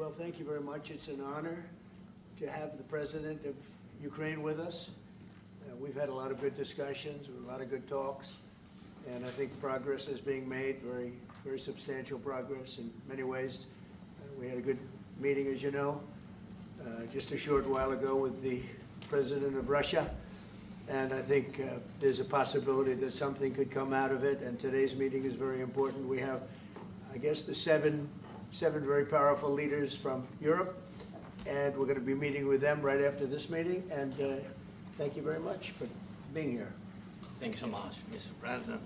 Well, thank you very much. It's an honor to have the President of Ukraine with us. We've had a lot of good discussions, a lot of good talks, and I think progress is being made, very, very substantial progress in many ways. We had a good meeting, as you know, just a short while ago with the President of Russia, and I think there's a possibility that something could come out of it, and today's meeting is very important. We have, I guess, the seven very powerful leaders from Europe, and we're going to be meeting with them right after this meeting, and thank you very much for being here. Thank you so much, Mr. President.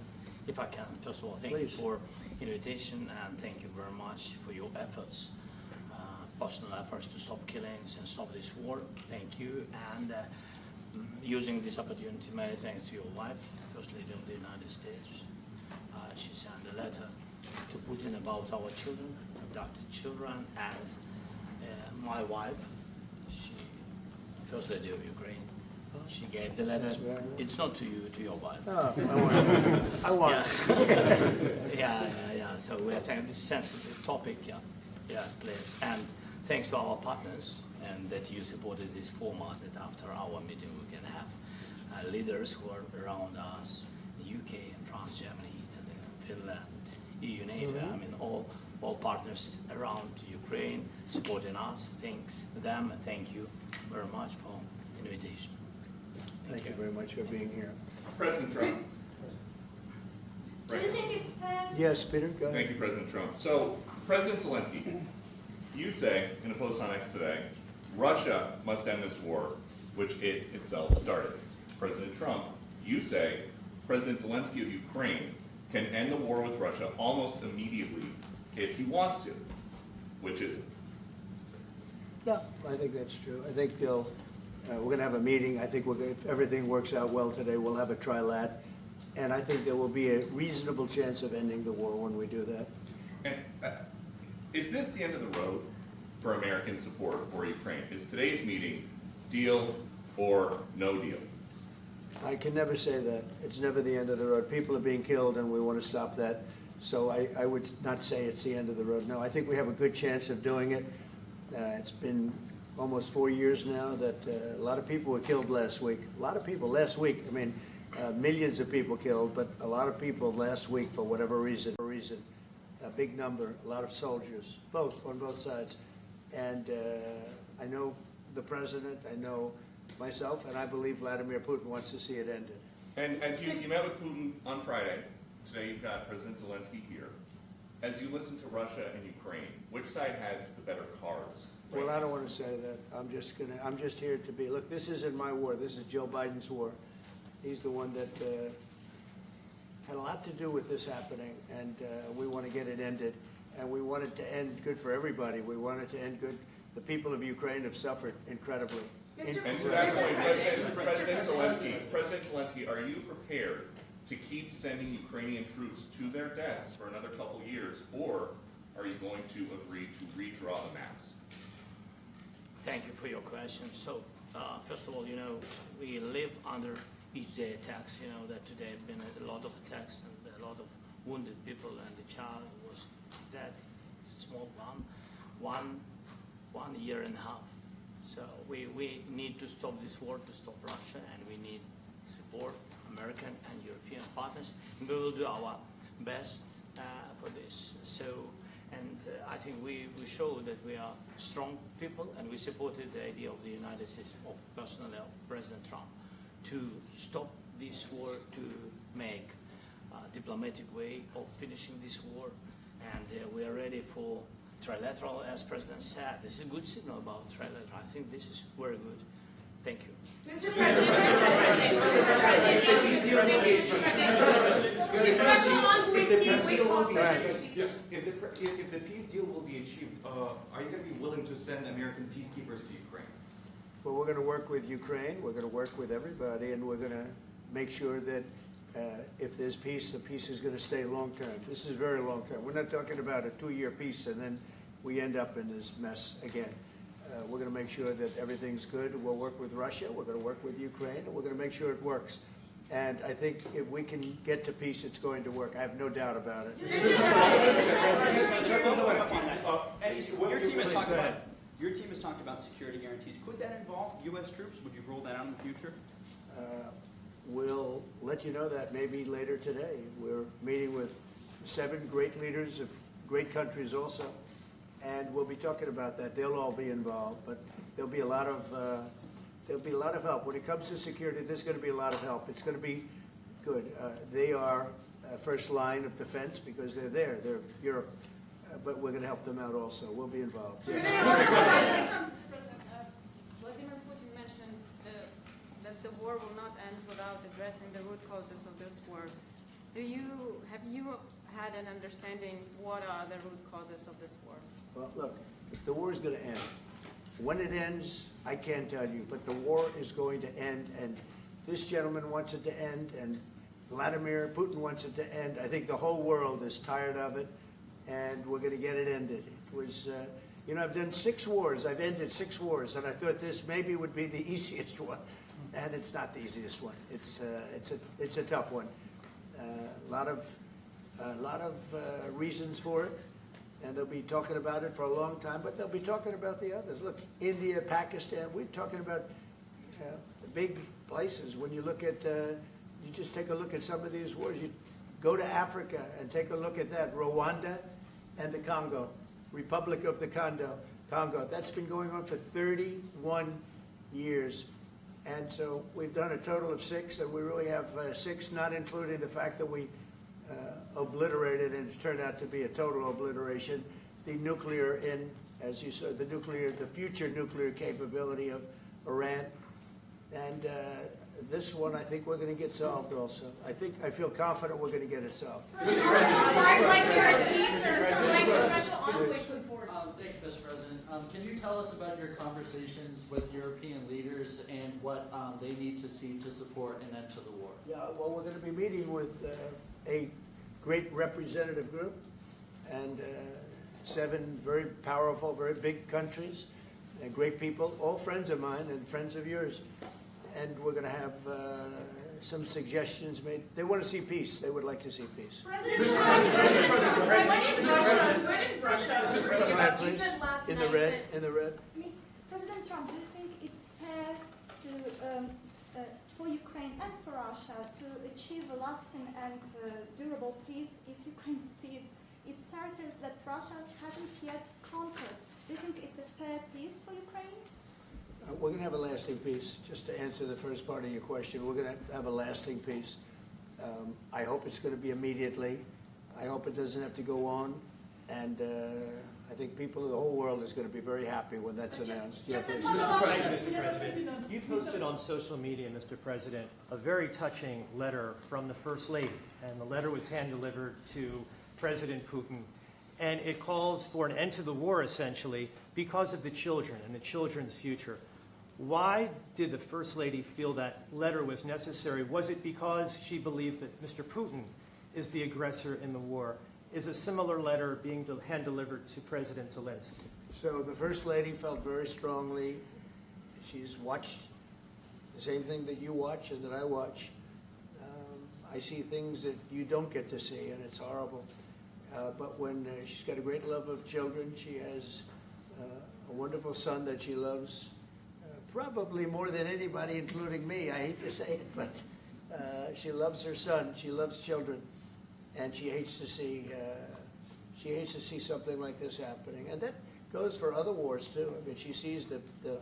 If I can, first of all, thank Please. you for invitation, and thank you very much for your efforts, personal efforts to stop killings and stop this war. Thank you, and using this opportunity, many thanks to your wife, First Lady of the United States. She sent a letter to Putin about our children, abducted children, and my wife, First Lady of Ukraine. She gave the letter. It's not to you, to your wife. Oh, I want it. Yeah. So we are saying this sensitive topic, yes, please. And thanks to our partners, and that you supported this format, that after our meeting we can have leaders who are around us, UK and France, Germany, Italy, Finland, EU, NATO, I mean all partners around Ukraine supporting us. Thanks to them, and thank you very much for invitation. Thank you very much for being here. President Trump. Do you think it's fair? Yes, Peter, go ahead. Thank you, President Trump. So, President Zelenskyy, you say in a post on X today, Russia must end this war, which it itself started. President Trump, you say President Zelenskyy of Ukraine can end the war with Russia almost immediately if he wants to, which is it? Yeah, I think that's true. I think we're going to have a meeting. I think if everything works out well today, we'll have a trilat. And I think there will be a reasonable chance of ending the war when we do that. And is this the end of the road for American support for Ukraine? Is today's meeting deal or no deal? I can never say that. It's never the end of the road. People are being killed, and we want to stop that. So I would not say it's the end of the road. No, I think we have a good chance of doing it. It's been almost 4 years now that a lot of people were killed last week. A lot of people last week. I mean, millions of people killed, but a lot of people last week for whatever reason. A big number, a lot of soldiers, on both sides. And I know the president, I know myself, and I believe Vladimir Putin wants to see it ended. And as you met with Putin on Friday, today you've got President Zelenskyy here. As you listen to Russia and Ukraine, which side has the better cards? Well, I don't want to say that. I'm just here to be. Look, this isn't my war. This is Joe Biden's war. He's the one that had a lot to do with this happening, and we want to get it ended. And we want it to end good for everybody. We want it to end good. The people of Ukraine have suffered incredibly. And to that point, President Zelenskyy, are you prepared to keep sending Ukrainian troops to their deaths for another couple years, or are you going to agree to redraw the maps? Thank you for your question. So, first of all, we live under each day attacks. You know that today have been a lot of attacks and a lot of wounded people, and the child was dead, small one year and a half. So we need to stop this war, to stop Russia, and we need support, American and European partners, and we will do our best for this. So. And I think we show that we are strong people, and we supported the idea of the United States, of personally of President Trump, to stop this war, to make a diplomatic way of finishing this war. And we are ready for trilateral, as President said. This is a good signal about trilateral. I think this is very good. Thank you. Mr. President, if the peace deal will be achieved, are you going to be willing to send American peacekeepers to Ukraine? Well, we're going to work with Ukraine. We're going to work with everybody, and we're going to make sure that if there's peace, the peace is going to stay long term. This is very long term. We're not talking about a 2-year peace, and then we end up in this mess again. We're going to make sure that everything's good. We'll work with Russia. We're going to work with Ukraine, and we're going to make sure it works. And I think if we can get to peace, it's going to work. I have no doubt about it. Your team has talked about security guarantees. Could that involve U.S. troops? Would you roll that out in the future? We'll let you know that maybe later today. We're meeting with 7 great leaders of great countries also, and we'll be talking about that. They'll all be involved, but there'll be a lot of help. When it comes to security, there's going to be a lot of help. It's going to be good. They are first line of defense because they're there. They're Europe, but we're going to help them out also. We'll be involved. Mr. President, Vladimir Putin mentioned that the war will not end without addressing the root causes of this war. Have you had an understanding what are the root causes of this war? Well, look, the war is going to end. When it ends, I can't tell you, but the war is going to end, and this gentleman wants it to end, and Vladimir Putin wants it to end. I think the whole world is tired of it, and we're going to get it ended. It was, I've done 6 wars. I've ended 6 wars, and I thought this maybe would be the easiest one, and it's not the easiest one. It's a tough one. A lot of reasons for it. And they'll be talking about it for a long time, but they'll be talking about the others. Look, India, Pakistan, we're talking about the big places. When you look at, you just take a look at some of these wars. You go to Africa and take a look at that. Rwanda and the Congo, Republic of the Congo. That's been going on for 31 years. And so we've done a total of 6, and we really have 6, not including the fact that we obliterated, and it turned out to be a total obliteration, the nuclear as you said, the future nuclear capability of Iran. And this one, I think we're going to get solved also. I feel confident we're going to get it solved. Like guarantees or special envoy put forward. Thank you, Mr. President. Can you tell us about your conversations with European leaders and what they need to see to support an end to the war? Yeah, well, we're going to be meeting with a great representative group and 7 very powerful, very big countries and great people, all friends of mine and friends of yours. And we're going to have some suggestions made. They want to see peace. They would like to see peace. President, Go ahead, please. In the red. President Trump, do you think it's fair to for Ukraine and for Russia to achieve a lasting and durable peace if Ukraine cedes its territories that Russia hasn't yet conquered? Do you think it's a fair peace for Ukraine? We're going to have a lasting peace. Just to answer the first part of your question, we're going to have a lasting peace. I hope it's going to be immediately. I hope it doesn't have to go on. And I think people of the whole world is going to be very happy when that's announced. Yeah, please. Mr. President, you posted on social media, Mr. President, a very touching letter from the First Lady, and the letter was hand-delivered to President Putin, and it calls for an end to the war, essentially, because of the children and the children's future. Why did the First Lady feel that letter was necessary? Was it because she believes that Mr. Putin is the aggressor in the war? Is a similar letter being hand-delivered to President Zelensky? So the First Lady felt very strongly. She's watched the same thing that you watch and that I watch. I see things that you don't get to see, and it's horrible. But when she's got a great love of children, she has a wonderful son that she loves, probably more than anybody, including me. I hate to say it, but she loves her son. She loves children. And she hates to see something like this happening, and that goes for other wars too. I mean, she sees the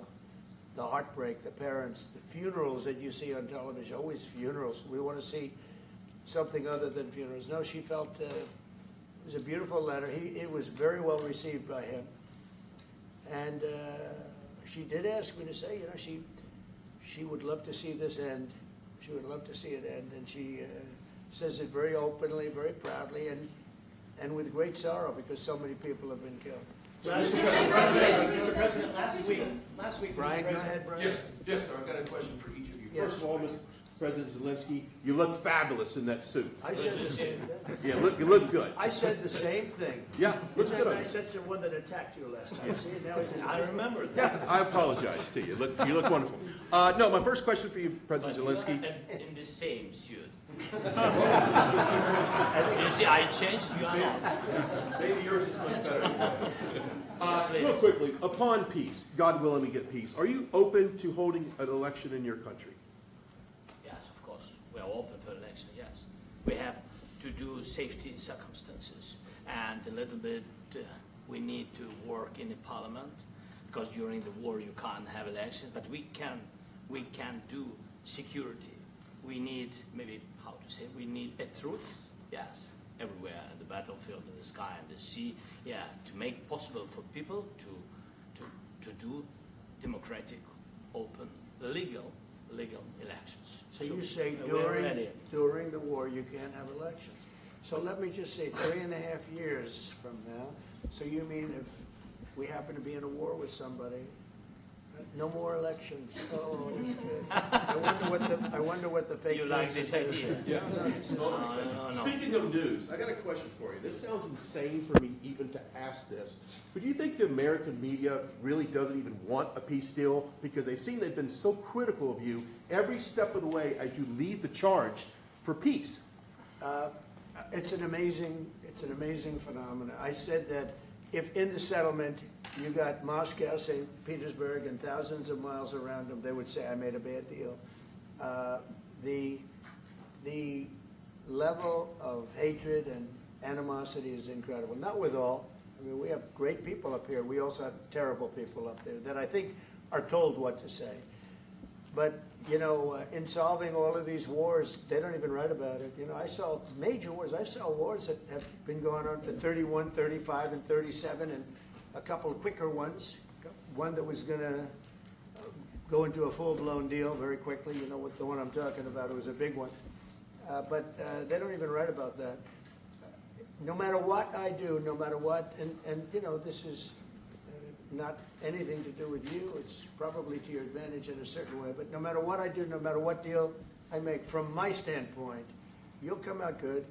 heartbreak, the parents, the funerals that you see on television. Always funerals. We want to see something other than funerals. No, she felt it was a beautiful letter. It was very well received by him, and she did ask me to say, she would love to see this end. She would love to see it end, and she says it very openly, very proudly, and with great sorrow because so many people have been killed. Mr. President, last week, Brian, go ahead, Brian. Yes, sir. I've got a question for each of you. Yes. First of all, President Zelensky. You look fabulous in that suit. I said the same thing. Yeah, you look good. I said the same thing. Yeah, looks good on I you. said the one that attacked you last time. See, now he's in. I remember that. Yeah, I apologize to you. You look wonderful. No, my first question for you, President Zelensky. In the same suit. You see, I changed, you are not. Maybe yours is much better. Real quickly, upon peace, God willing we get peace, are you open to holding an election in your country? Yes, of course. We are open for election, yes. We have to do safety circumstances. And a little bit, we need to work in the parliament, because during the war you can't have elections, but we can do security. We need, maybe, how to say, we need a truth, yes, everywhere, in the battlefield, in the sky, and the sea, yeah, to make possible for people to do democratic, open, legal elections. So you say we're ready. during the war you can't have elections. So let me just say 3.5 years from now. So you mean if we happen to be in a war with somebody, no more elections? Oh, this kid. I wonder what the fake You like news this is. idea? Yeah. No. Speaking of news, I got a question for you. This sounds insane for me even to ask this, but do you think the American media really doesn't even want a peace deal because they've seen they've been so critical of you every step of the way as you lead the charge for peace? It's an amazing phenomenon. I said that if in the settlement you got Moscow, St. Petersburg, and thousands of miles around them, they would say, I made a bad deal. The level of hatred and animosity is incredible. Not with all. I mean, we have great people up here. We also have terrible people up there that I think are told what to say. But, you know, in solving all of these wars, they don't even write about it. You know, I saw major wars. I saw wars that have been going on for 31, 35, and 37, and a couple of quicker ones. One that was going to go into a full-blown deal very quickly. You know what the one I'm talking about. It was a big one. But they don't even write about that. No matter what I do, no matter what, and you know, this is not anything to do with you. It's probably to your advantage in a certain way. But no matter what I do, no matter what deal I make, from my standpoint, you'll come out good.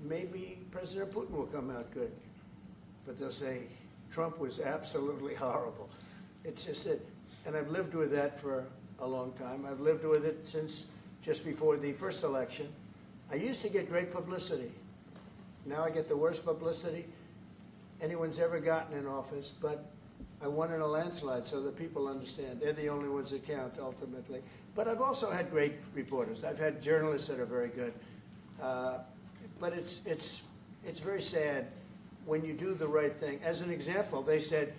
Maybe President Putin will come out good. But they'll say, Trump was absolutely horrible. It's just it. And I've lived with that for a long time. I've lived with it since just before the first election. I used to get great publicity. Now I get the worst publicity anyone's ever gotten in office, but I won in a landslide, so that people understand. They're the only ones that count, ultimately. But I've also had great reporters. I've had journalists that are very good. But it's very sad when you do the right thing. As an example, they said,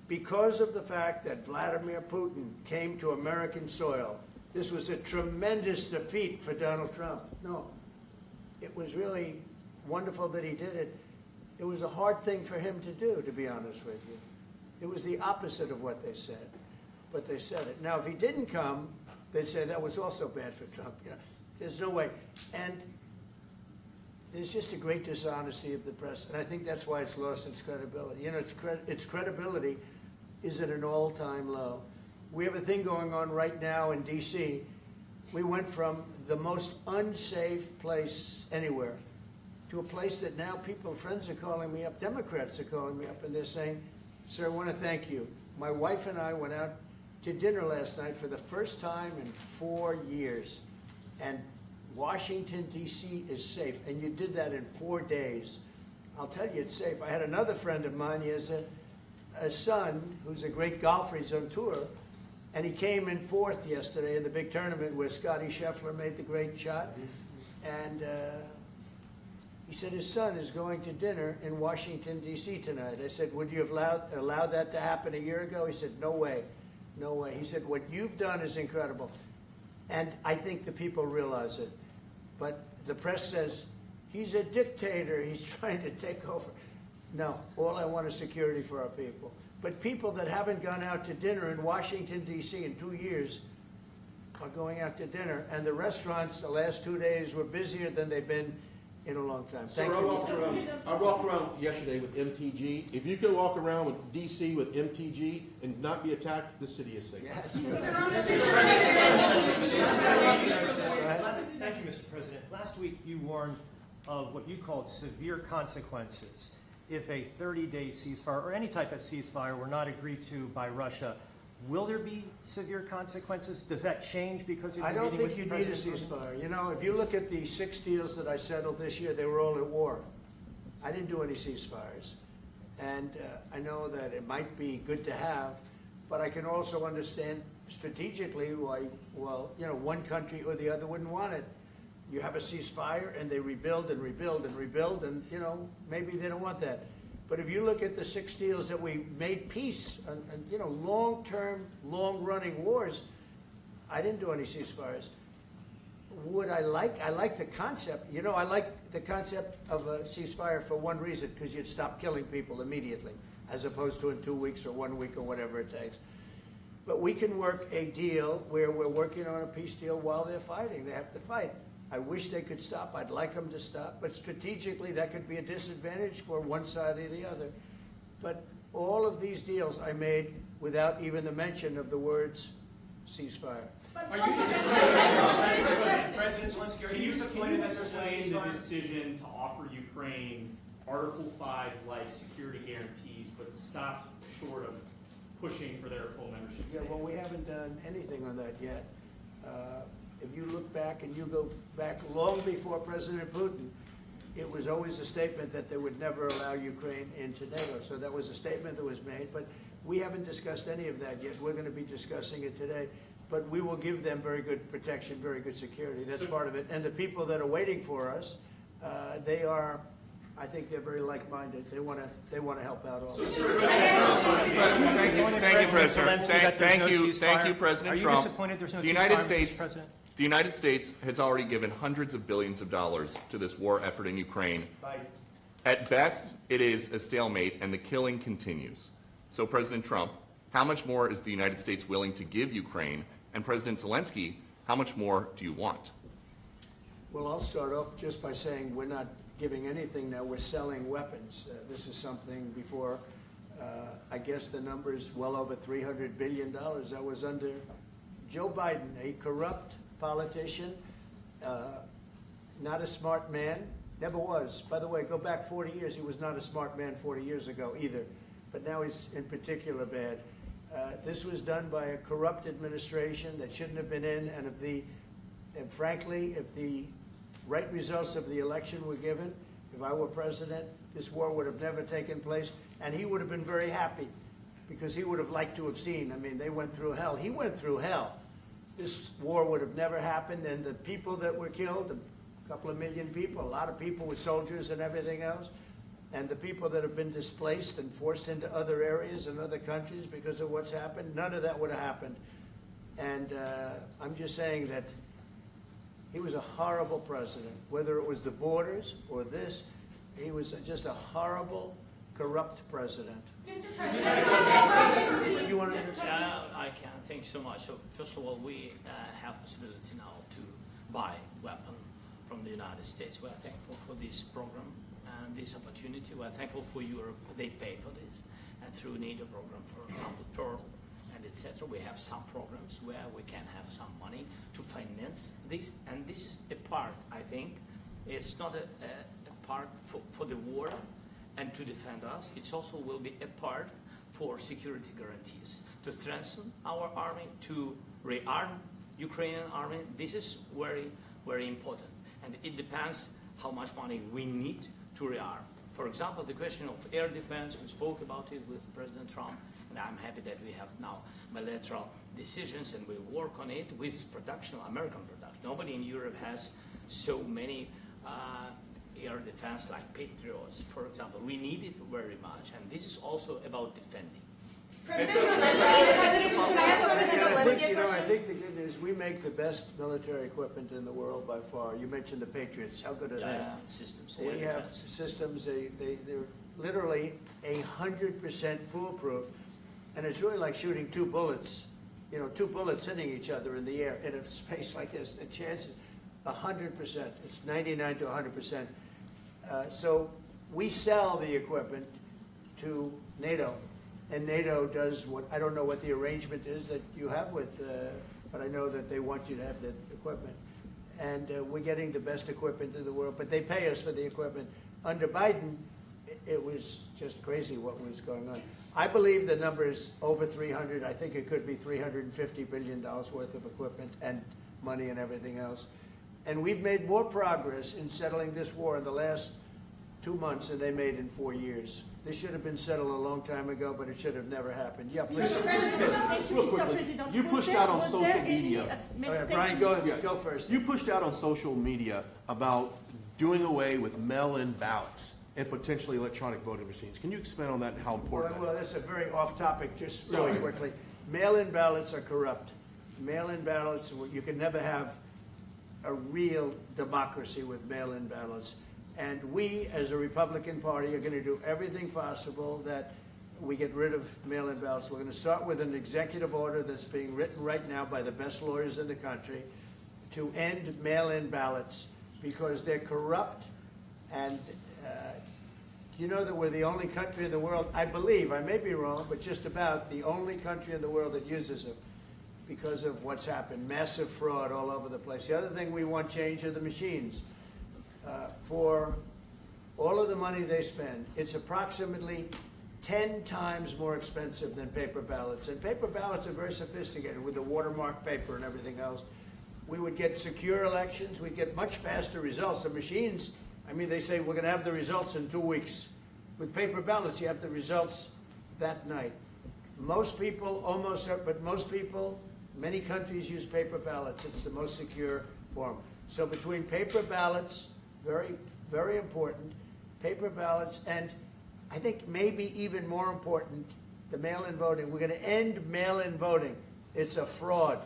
because of the fact that Vladimir Putin came to American soil, this was a tremendous defeat for Donald Trump. No, it was really wonderful that he did it. It was a hard thing for him to do, to be honest with you. It was the opposite of what they said, but they said it. Now, if he didn't come, they'd say that was also bad for Trump. You know, there's no way. And there's just a great dishonesty of the press, and I think that's why it's lost its credibility. You know, its credibility is at an all-time low. We have a thing going on right now in D.C. We went from the most unsafe place anywhere to a place that now friends are calling me up, Democrats are calling me up, and they're saying, sir, I want to thank you. My wife and I went out to dinner last night for the first time in 4 years, and Washington, D.C. is safe, and you did that in 4 days. I'll tell you, it's safe. I had another friend of mine. He has a son who's a great golfer. He's on tour, and he came in fourth yesterday in the big tournament where Scotty Scheffler made the great shot, and he said his son is going to dinner in Washington, D.C. tonight. I said, would you have allowed that to happen a year ago? He said, no way, no way. He said, what you've done is incredible, and I think the people realize it. But the press says, he's a dictator, he's trying to take over. No, all I want is security for our people. But people that haven't gone out to dinner in Washington, D.C. in 2 years are going out to dinner. And the restaurants the last 2 days were busier than they've been in a long time. Sir, Thank I you. walked around yesterday with MTG. If you could walk around with DC with MTG and not be attacked, the city is safe. Yes. Thank you, Mr. President. Last week, you warned of what you called severe consequences if a 30-day ceasefire or any type of ceasefire were not agreed to by Russia. Will there be severe consequences? Does that change because you're I don't meeting think you with need a President Putin? ceasefire. You know, if you look at the 6 deals that I settled this year, they were all at war. I didn't do any ceasefires. And I know that it might be good to have, but I can also understand strategically why, well, you know, one country or the other wouldn't want it. You have a ceasefire and they rebuild and rebuild and rebuild, and, you know, maybe they don't want that. But if you look at the 6 deals that we made peace and you know, long-term, long-running wars, I didn't do any ceasefires. Would I like the concept. You know, I like the concept of a ceasefire for one reason, because you'd stop killing people immediately, as opposed to in 2 weeks or 1 week or whatever it takes. But we can work a deal where we're working on a peace deal while they're fighting. They have to fight. I wish they could stop. I'd like them to stop. But strategically, that could be a disadvantage for one side or the other. But all of these deals I made without even the mention of the words ceasefire. President Zelensky, Can you explain the decision to offer Ukraine Article 5-like security guarantees, but stop short of pushing for their full membership? Yeah, well, we haven't done anything on that yet. If you look back and you go back long before President Putin, it was always a statement that they would never allow Ukraine into NATO. So that was a statement that was made, but we haven't discussed any of that yet. We're going to be discussing it today. But we will give them very good protection, very good security. That's part of it. And the people that are waiting for us, they are, I think they're very like-minded. They want to help out also. Thank you, President. Thank you, President Are you Trump. disappointed there's no The ceasefire, United Mr. States, President? the United States has already given hundreds of billions of dollars to this war effort in Ukraine. At best, it is a stalemate, and the killing continues. So, President Trump, how much more is the United States willing to give Ukraine? And President Zelensky, how much more do you want? Well, I'll start off just by saying we're not giving anything now. We're selling weapons. This is something before, I guess the number is well over $300 billion. That was under Joe Biden, a corrupt politician, not a smart man, never was. By the way, go back 40 years, he was not a smart man 40 years ago either, but now he's in particular bad. This was done by a corrupt administration that shouldn't have been in, and frankly, if the right results of the election were given, if I were president, this war would have never taken place, and he would have been very happy, because he would have liked to have seen. I mean, they went through hell. He went through hell. This war would have never happened, and the people that were killed, a couple of million people, a lot of people with soldiers and everything else, and the people that have been displaced and forced into other areas and other countries because of what's happened, none of that would have happened. And I'm just saying that he was a horrible president, whether it was the borders or this. He was just a horrible, corrupt president. Mr. President, You want to? I can. Thank you so much. So first of all, we have possibility now to buy weapons from the United States. We are thankful for this program and this opportunity. We are thankful for Europe. They pay for this. And through NATO program, for example, Pearl and etc., we have some programs where we can have some money to finance this. And this is a part, I think, it's not a part for the war and to defend us. It also will be a part for security guarantees, to strengthen our army, to rearm Ukrainian army. This is very, very important. And it depends how much money we need to rearm. For example, the question of air defense, we spoke about it with President Trump, and I'm happy that we have now bilateral decisions and we work on it with production, American production. Nobody in Europe has so many air defense like Patriots, for example. We need it very much, and this is also about defending. I think the good news, we make the best military equipment in the world by far. You mentioned the Patriots. How good are they? Systems. We have systems, they're literally 100% foolproof. And it's really like shooting two bullets, you know, two bullets hitting each other in the air in a space like this. The chance is 100%. It's 99 to 100%. So we sell the equipment to NATO, and NATO does what, I don't know what the arrangement is that you have with, but I know that they want you to have the equipment. And we're getting the best equipment in the world, but they pay us for the equipment. Under Biden, it was just crazy what was going on. I believe the number is over 300. I think it could be $350 billion worth of equipment and money and everything else. And we've made more progress in settling this war in the last 2 months than they made in 4 years. This should have been settled a long time ago, but it should have never happened. Yeah, please. Thank you, Mr. President. You pushed out on social media. All right, Brian, go first. You pushed out on social media about doing away with mail-in ballots and potentially electronic voting machines. Can you expand on that and how important Well, that is? that's a very off-topic, just really quickly. Mail-in ballots are corrupt. Mail-in ballots, you can never have a real democracy with mail-in ballots. And we, as a Republican Party, are going to do everything possible that we get rid of mail-in ballots. We're going to start with an executive order that's being written right now by the best lawyers in the country to end mail-in ballots because they're corrupt. And you know that we're the only country in the world, I believe, I may be wrong, but just about the only country in the world that uses them because of what's happened. Massive fraud all over the place. The other thing we want change are the machines. For all of the money they spend, it's approximately 10 times more expensive than paper ballots. And paper ballots are very sophisticated with the watermark paper and everything else. We would get secure elections. We'd get much faster results. The machines, I mean, they say we're going to have the results in 2 weeks. With paper ballots, you have the results that night. Most people, but most people, many countries use paper ballots. It's the most secure form. So between paper ballots, very, very important, paper ballots, and I think maybe even more important, the mail-in voting. We're going to end mail-in voting. It's a fraud.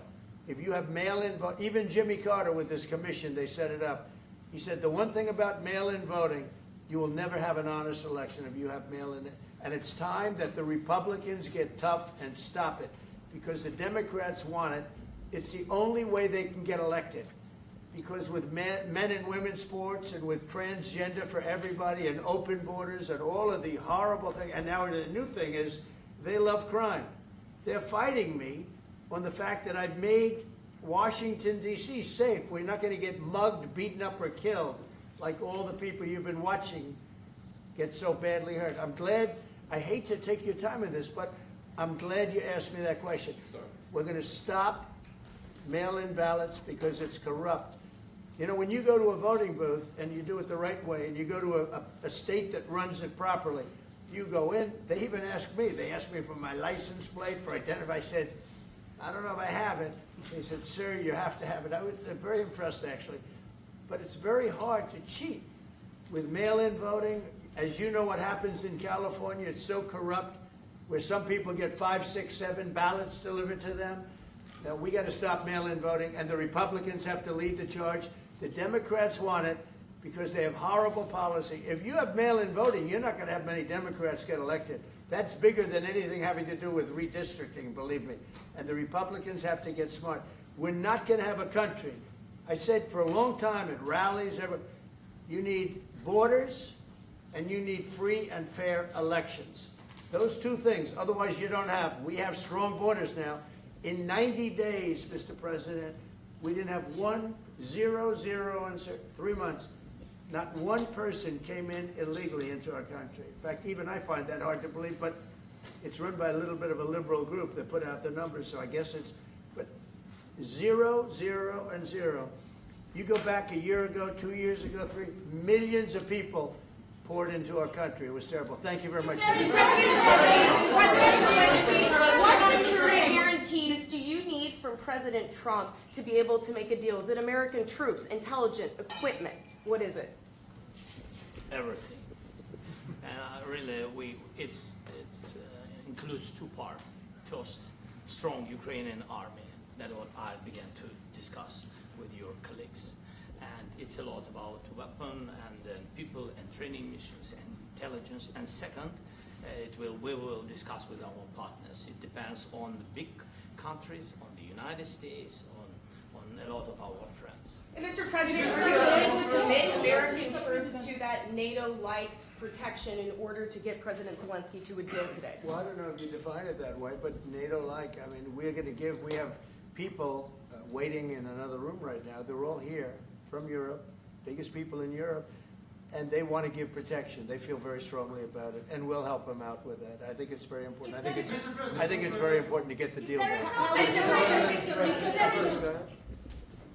If you have mail-in vote, even Jimmy Carter with this commission, they set it up. He said the one thing about mail-in voting, you will never have an honest election if you have mail-in. And it's time that the Republicans get tough and stop it because the Democrats want it. It's the only way they can get elected. Because with men and women's sports and with transgender for everybody and open borders and all of the horrible things, and now the new thing is they love crime. They're fighting me on the fact that I've made Washington, D.C. safe. We're not going to get mugged, beaten up, or killed like all the people you've been watching get so badly hurt. I'm glad, I hate to take your time in this, but I'm glad you asked me that question. Sorry. We're going to stop mail-in ballots because it's corrupt. You know, when you go to a voting booth and you do it the right way and you go to a state that runs it properly, you go in, they even ask me. They asked me for my license plate, for identity. I said, I don't know if I have it. They said, sir, you have to have it. I was very impressed, actually. But it's very hard to cheat with mail-in voting. As you know what happens in California, it's so corrupt, where some people get 5, 6, 7 ballots delivered to them. Now, we got to stop mail-in voting, and the Republicans have to lead the charge. The Democrats want it because they have horrible policy. If you have mail-in voting, you're not going to have many Democrats get elected. That's bigger than anything having to do with redistricting, believe me. And the Republicans have to get smart. We're not going to have a country. I said for a long time at rallies, you need borders and you need free and fair elections. Those two things, otherwise you don't have. We have strong borders now. In 90 days, Mr. President, we didn't have 1, 0, 0, and 3 months. Not one person came in illegally into our country. In fact, even I find that hard to believe, but it's run by a little bit of a liberal group that put out the numbers, so I guess it's, but 0, 0, and 0. You go back a year ago, 2 years ago, 3, millions of people poured into our country. It was terrible. Thank you very much. President Zelensky, what security guarantees do you need from President Trump to be able to make a deal? Is it American troops, intelligence, equipment? What is it? Everything. And really, it includes 2 parts. First, strong Ukrainian army. That's what I began to discuss with your colleagues. And it's a lot about weapon and people and training missions and intelligence. And second, we will discuss with our partners. It depends on the big countries, on the United States, on a lot of our friends. And Mr. President, are you going to commit American troops to that NATO-like protection in order to get President Zelensky to a deal today? Well, I don't know if you define it that way, but NATO-like, I mean, we're going to give, we have people waiting in another room right now. They're all here from Europe, biggest people in Europe, and they want to give protection. They feel very strongly about it, and we'll help them out with that. I think it's very important. I think it's very important to get the deal done.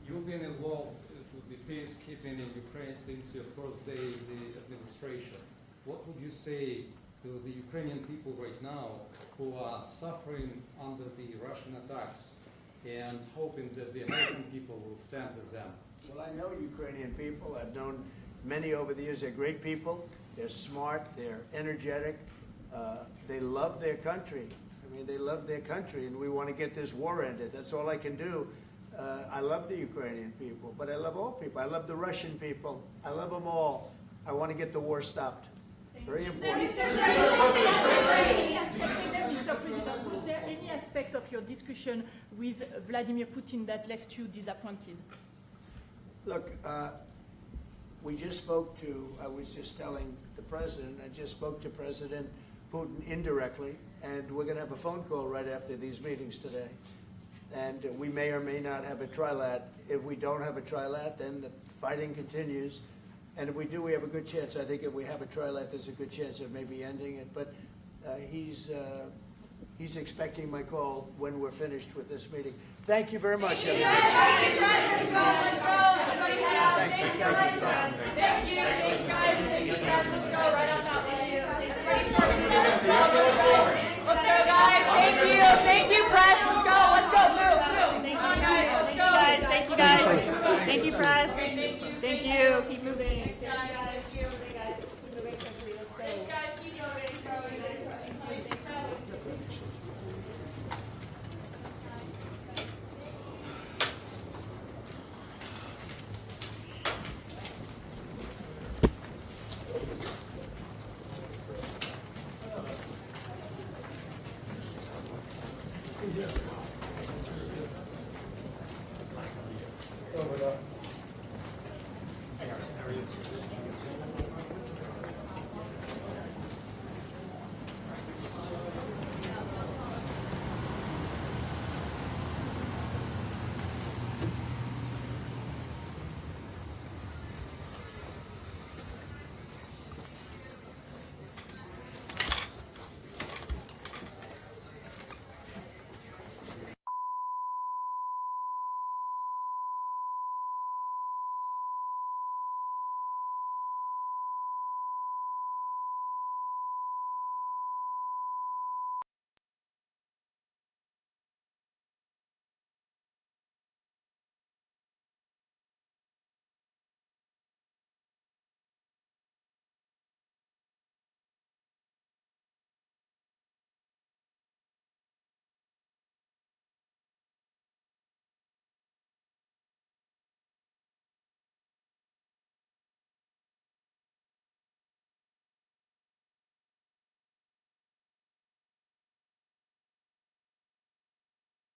You've been involved with the peacekeeping in Ukraine since your first day in the administration. What would you say to the Ukrainian people right now who are suffering under the Russian attacks and hoping that the American people will stand with them? Well, I know Ukrainian people. I've known many over the years. They're great people. They're smart. They're energetic. They love their country. I mean, they love their country, and we want to get this war ended. That's all I can do. I love the Ukrainian people, but I love all people. I love the Russian people. I love them all. I want to get the war stopped. Very important. Mr. President, was there any aspect of your discussion with Vladimir Putin that left you disappointed? Look, we just spoke to, I was just telling the President, I just spoke to President Putin indirectly, and we're going to have a phone call right after these meetings today. And we may or may not have a trilat. If we don't have a trilat, then the fighting continues. And if we do, we have a good chance. I think if we have a trilat, there's a good chance of maybe ending it. But he's expecting my call when we're finished with this meeting. Thank you very much, everybody. Thank you, press. Let's go. Let's go. Move. Come on, guys. Let's go. Thank you, guys. Thank you, press. Thank you. Keep moving. Thank you, guys. Keep moving quickly. Let's go. Thanks, guys. Keep going. Yeah.